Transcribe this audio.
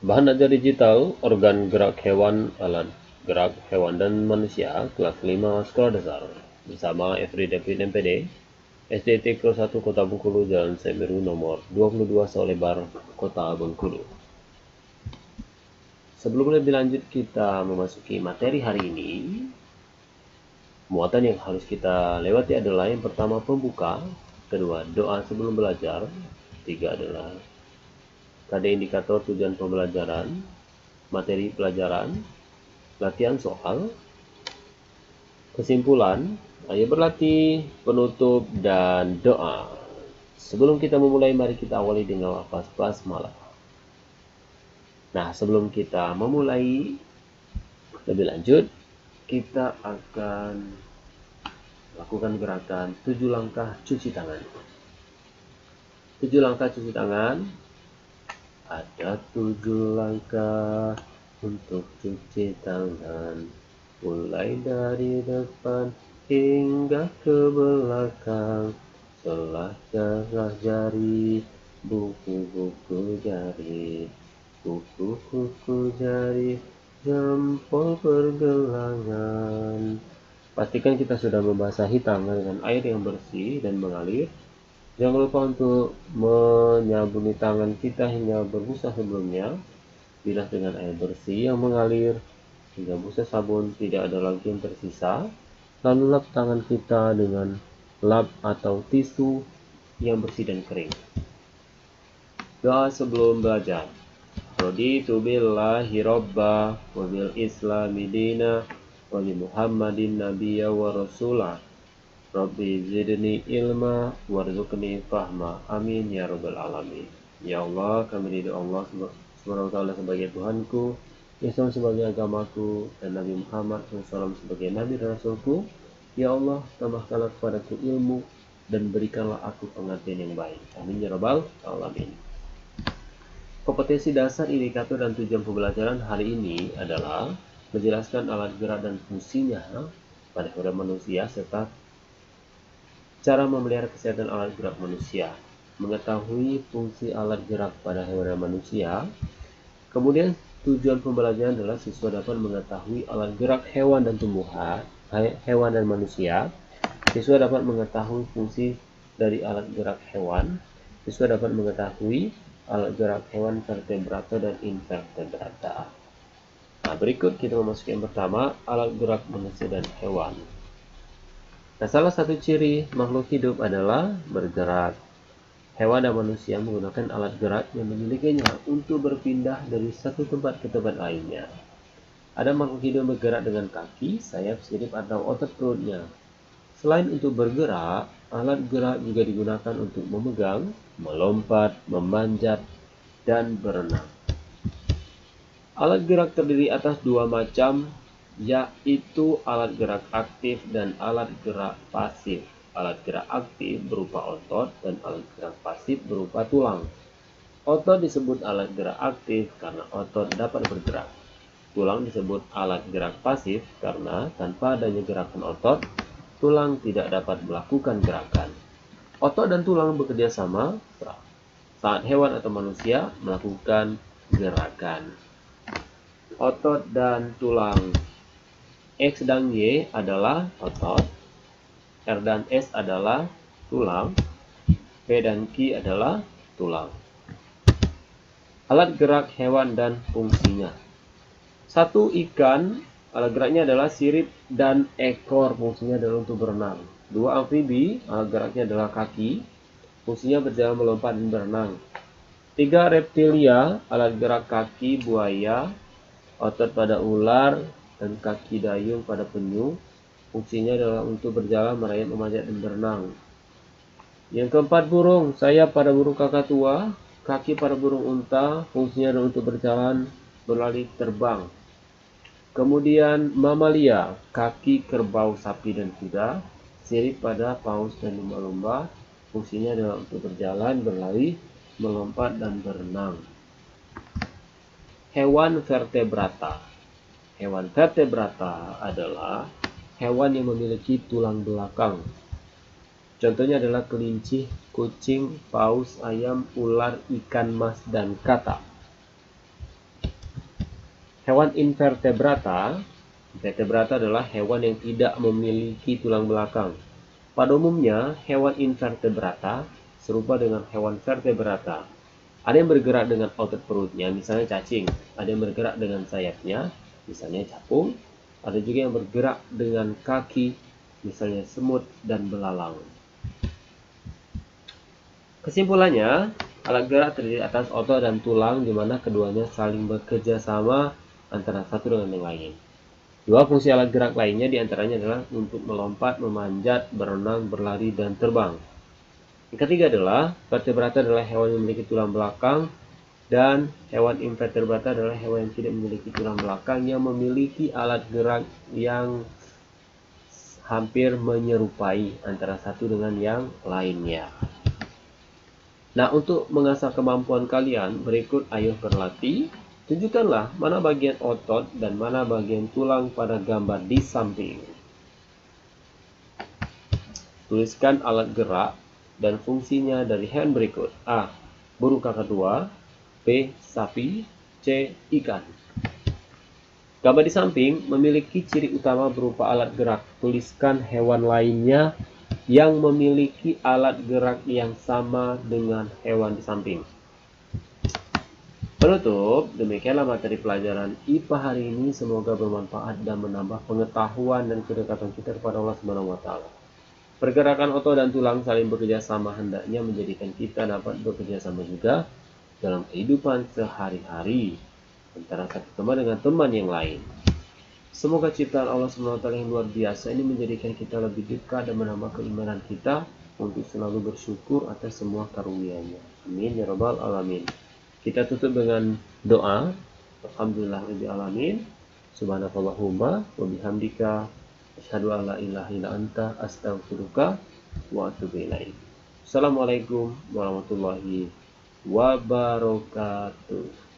Bahan ajar digital, organ gerak hewan, alat gerak hewan dan manusia, kelas 5 sekolah dasar. Bersama Efri David MPD, SDT Kelas 1 Kota Bengkulu, Jalan Semeru nomor 22 Solebar, Kota Bengkulu. Sebelum lebih lanjut kita memasuki materi hari ini, muatan yang harus kita lewati adalah yang pertama pembuka, kedua doa sebelum belajar, ketiga adalah kode indikator tujuan pembelajaran, materi pelajaran, latihan soal, kesimpulan, ayo berlatih, penutup, dan doa. Sebelum kita memulai, mari kita awali dengan lafaz basmalah. Nah, sebelum kita memulai lebih lanjut, kita akan lakukan gerakan 7 langkah cuci tangan. 7 langkah cuci tangan. Ada 7 langkah untuk cuci tangan, mulai dari depan hingga ke belakang. Celah-celah jari, buku-buku jari, kuku-kuku jari, jempol pergelangan. Pastikan kita sudah membasahi tangan dengan air yang bersih dan mengalir. Jangan lupa untuk menyabuni tangan kita hingga berbusa sebelumnya. Bilas dengan air bersih yang mengalir hingga busa sabun tidak ada lagi yang tersisa. Lalu lap tangan kita dengan lap atau tisu yang bersih dan kering. Doa sebelum belajar. Raditu billahi robba wa bil islami dina wa bi muhammadin nabiyya wa rasulah. Rabbi zidni ilma warzuqni fahma. Amin ya rabbal alamin. Ya Allah, kami ridho Allah subhanahu wa ta'ala sebagai Tuhanku, Islam sebagai agamaku, dan Nabi Muhammad SAW sebagai Nabi dan Rasulku. Ya Allah, tambahkanlah kepadaku ilmu dan berikanlah aku pengertian yang baik. Amin ya rabbal alamin. Kompetensi dasar, indikator, dan tujuan pembelajaran hari ini adalah menjelaskan alat gerak dan fungsinya pada hewan manusia serta cara memelihara kesehatan alat gerak manusia, mengetahui fungsi alat gerak pada hewan dan manusia. Kemudian tujuan pembelajaran adalah siswa dapat mengetahui alat gerak hewan dan tumbuhan, hewan dan manusia. Siswa dapat mengetahui fungsi dari alat gerak hewan. Siswa dapat mengetahui alat gerak hewan vertebrata dan invertebrata. Nah, berikut kita memasuki yang pertama, alat gerak manusia dan hewan. Nah, salah satu ciri makhluk hidup adalah bergerak. Hewan dan manusia menggunakan alat gerak yang dimilikinya untuk berpindah dari satu tempat ke tempat lainnya. Ada makhluk hidup bergerak dengan kaki, sayap, sirip, atau otot perutnya. Selain untuk bergerak, alat gerak juga digunakan untuk memegang, melompat, memanjat, dan berenang. Alat gerak terdiri atas dua macam, yaitu alat gerak aktif dan alat gerak pasif. Alat gerak aktif berupa otot dan alat gerak pasif berupa tulang. Otot disebut alat gerak aktif karena otot dapat bergerak. Tulang disebut alat gerak pasif karena tanpa adanya gerakan otot, tulang tidak dapat melakukan gerakan. Otot dan tulang bekerja sama saat hewan atau manusia melakukan gerakan. Otot dan tulang. X dan Y adalah otot, R dan S adalah tulang, P dan Q adalah tulang. Alat gerak hewan dan fungsinya. 1. Ikan, alat geraknya adalah sirip dan ekor, fungsinya adalah untuk berenang. 2. Amfibi, alat geraknya adalah kaki, fungsinya berjalan, melompat, dan berenang. 3. Reptilia, alat gerak kaki buaya, otot pada ular, dan kaki dayung pada penyu. Fungsinya adalah untuk berjalan, merayap, memanjat, dan berenang. Yang keempat, burung. Sayap pada burung kakatua, kaki pada burung unta. Fungsinya adalah untuk berjalan, berlari, terbang. Kemudian mamalia, kaki kerbau, sapi, dan kuda. Sirip pada paus dan lumba-lumba. Fungsinya adalah untuk berjalan, berlari, melompat, dan berenang. Hewan vertebrata. Hewan vertebrata adalah hewan yang memiliki tulang belakang. Contohnya adalah kelinci, kucing, paus, ayam, ular, ikan mas, dan katak. Hewan invertebrata, invertebrata adalah hewan yang tidak memiliki tulang belakang. Pada umumnya, hewan invertebrata serupa dengan hewan vertebrata. Ada yang bergerak dengan otot perutnya, misalnya cacing. Ada yang bergerak dengan sayapnya, misalnya capung. Ada juga yang bergerak dengan kaki, misalnya semut dan belalang. Kesimpulannya, alat gerak terdiri atas otot dan tulang di mana keduanya saling bekerja sama antara satu dengan yang lain. Dua fungsi alat gerak lainnya diantaranya adalah untuk melompat, memanjat, berenang, berlari, dan terbang. Yang ketiga adalah vertebrata adalah hewan yang memiliki tulang belakang dan hewan invertebrata adalah hewan yang tidak memiliki tulang belakang yang memiliki alat gerak yang hampir menyerupai antara satu dengan yang lainnya. Nah, untuk mengasah kemampuan kalian, berikut ayo berlatih. Tunjukkanlah mana bagian otot dan mana bagian tulang pada gambar di samping. Tuliskan alat gerak dan fungsinya dari hewan berikut. A. Burung kakak tua. B. Sapi. C. Ikan. Gambar di samping memiliki ciri utama berupa alat gerak. Tuliskan hewan lainnya yang memiliki alat gerak yang sama dengan hewan di samping. Penutup, demikianlah materi pelajaran IPA hari ini. Semoga bermanfaat dan menambah pengetahuan dan kedekatan kita kepada Allah Subhanahu wa taala. Pergerakan otot dan tulang saling bekerja sama hendaknya menjadikan kita dapat bekerja sama juga dalam kehidupan sehari-hari antara satu teman dengan teman yang lain. Semoga ciptaan Allah Subhanahu wa taala yang luar biasa ini menjadikan kita lebih dekat dan menambah keimanan kita untuk selalu bersyukur atas semua karunia-Nya. Amin ya rabbal alamin. Kita tutup dengan doa. Alhamdulillahirabbil alamin. Subhanakallahumma wa bihamdika asyhadu an la ilaha illa anta astaghfiruka wa atubu ilaik. Assalamualaikum warahmatullahi wabarakatuh.